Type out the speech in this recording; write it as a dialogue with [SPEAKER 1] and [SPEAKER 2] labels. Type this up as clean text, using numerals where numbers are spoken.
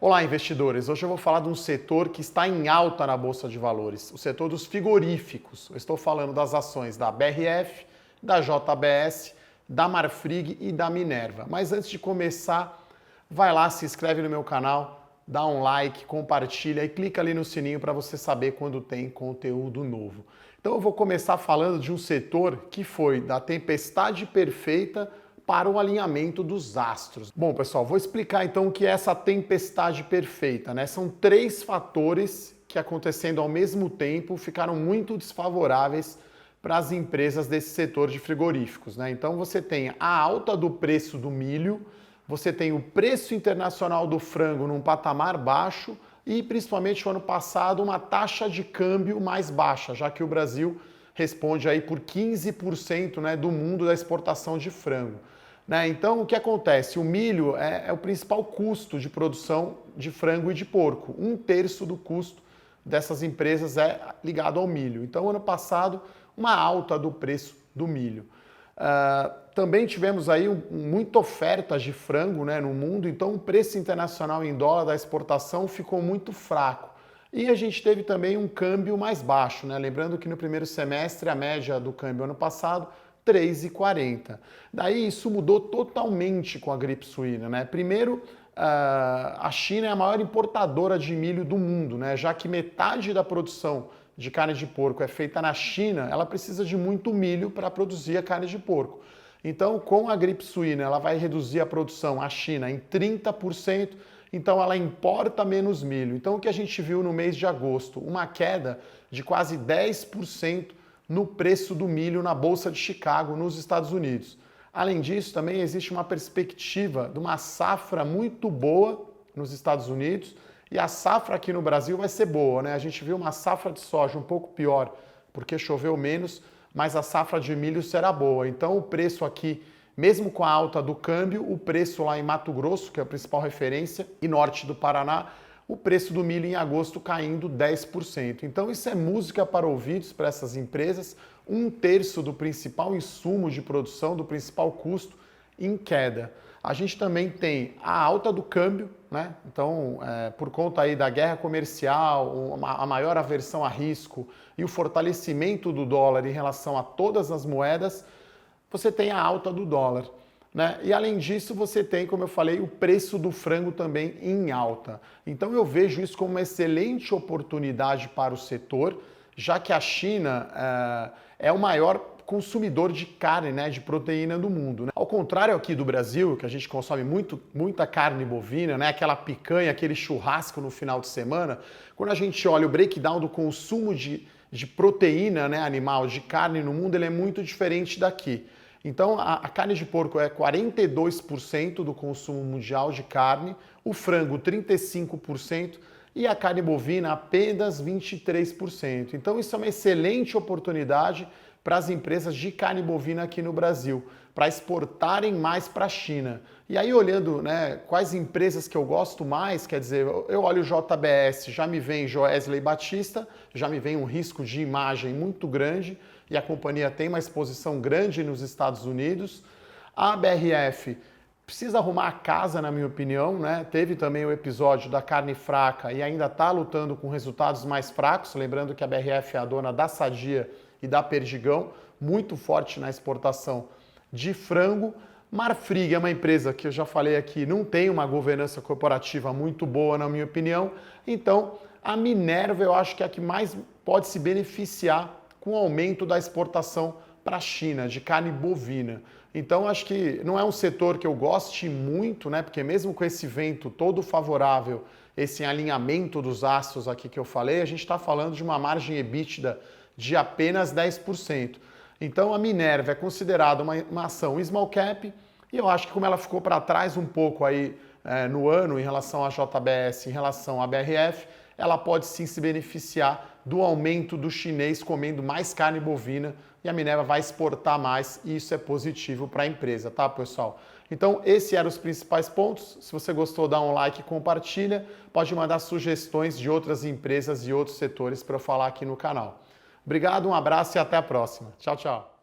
[SPEAKER 1] Olá, investidores! Hoje eu vou falar de um setor que está em alta na Bolsa de Valores, o setor dos frigoríficos. Eu estou falando das ações da BRF, da JBS, da Marfrig e da Minerva. Mas antes de começar, vai lá, se inscreve no meu canal, dá um like, compartilha e clica ali no sininho para você saber quando tem conteúdo novo. Então eu vou começar falando de um setor que foi da tempestade perfeita para o alinhamento dos astros. Bom, pessoal, vou explicar então o que é essa tempestade perfeita, né? São três fatores que, acontecendo ao mesmo tempo, ficaram muito desfavoráveis para as empresas desse setor de frigoríficos, né? Então você tem a alta do preço do milho, você tem o preço internacional do frango num patamar baixo e, principalmente no ano passado, uma taxa de câmbio mais baixa, já que o Brasil responde aí por 15%, né, do mundo da exportação de frango. Né? Então, o que acontece? O milho é o principal custo de produção de frango e de porco. 1/3 do custo dessas empresas é ligado ao milho. Então, ano passado, uma alta do preço do milho. Também tivemos aí muita oferta de frango, né, no mundo, então o preço internacional em dólar da exportação ficou muito fraco. E a gente teve também um câmbio mais baixo, né? Lembrando que no primeiro semestre a média do câmbio ano passado 3,40. Daí isso mudou totalmente com a gripe suína, né? Primeiro, a China é a maior importadora de milho do mundo, né? Já que metade da produção de carne de porco é feita na China, ela precisa de muito milho para produzir a carne de porco. Então, com a gripe suína, ela vai reduzir a produção, a China, em 30%, então ela importa menos milho. Então, o que a gente viu no mês de agosto? Uma queda de quase 10% no preço do milho na Bolsa de Chicago, nos Estados Unidos. Além disso, também existe uma perspectiva de uma safra muito boa nos Estados Unidos e a safra aqui no Brasil vai ser boa, né? A gente viu uma safra de soja um pouco pior, porque choveu menos, mas a safra de milho será boa. Então, o preço aqui, mesmo com a alta do câmbio, o preço lá em Mato Grosso, que é a principal referência, e norte do Paraná, o preço do milho em agosto caindo 10%. Então isso é música para ouvidos para essas empresas, 1/3 do principal insumo de produção, do principal custo, em queda. A gente também tem a alta do câmbio, né? Então, por conta aí da guerra comercial, a maior aversão a risco e o fortalecimento do dólar em relação a todas as moedas, você tem a alta do dólar. Né? E além disso, você tem, como eu falei, o preço do frango também em alta. Então eu vejo isso como uma excelente oportunidade para o setor, já que a China é o maior consumidor de carne, né, de proteína do mundo. Né? Ao contrário aqui do Brasil, que a gente consome muita carne bovina, né, aquela picanha, aquele churrasco no final de semana, quando a gente olha o breakdown do consumo de proteína, né, animal, de carne no mundo, ele é muito diferente daqui. Então, a carne de porco é 42% do consumo mundial de carne, o frango 35% e a carne bovina apenas 23%. Então, isso é uma excelente oportunidade para as empresas de carne bovina aqui no Brasil, para exportarem mais para a China. E aí, olhando, né, quais empresas que eu gosto mais, quer dizer, eu olho o JBS, já me vem Joesley Batista, já me vem um risco de imagem muito grande, e a companhia tem uma exposição grande nos Estados Unidos. A BRF precisa arrumar a casa, na minha opinião, né? Teve também o episódio da carne fraca e ainda está lutando com resultados mais fracos, lembrando que a BRF é a dona da Sadia e da Perdigão, muito forte na exportação de frango. Marfrig é uma empresa que eu já falei aqui, não tem uma governança corporativa muito boa, na minha opinião. Então, a Minerva eu acho que é a que mais pode se beneficiar com o aumento da exportação para a China de carne bovina. Então, acho que não é um setor que eu goste muito, né? Porque mesmo com esse vento todo favorável, esse alinhamento dos astros aqui que eu falei, a gente está falando de uma margem EBITDA de apenas 10%. Então, a Minerva é considerada uma ação small cap e eu acho que como ela ficou para trás um pouco aí no ano em relação à JBS, em relação à BRF, ela pode sim se beneficiar do aumento do chinês comendo mais carne bovina e a Minerva vai exportar mais e isso é positivo para a empresa, tá, pessoal? Então, esses eram os principais pontos. Se você gostou, dá um like e compartilha. Pode mandar sugestões de outras empresas e outros setores para eu falar aqui no canal. Obrigado, um abraço e até a próxima. Tchau, tchau.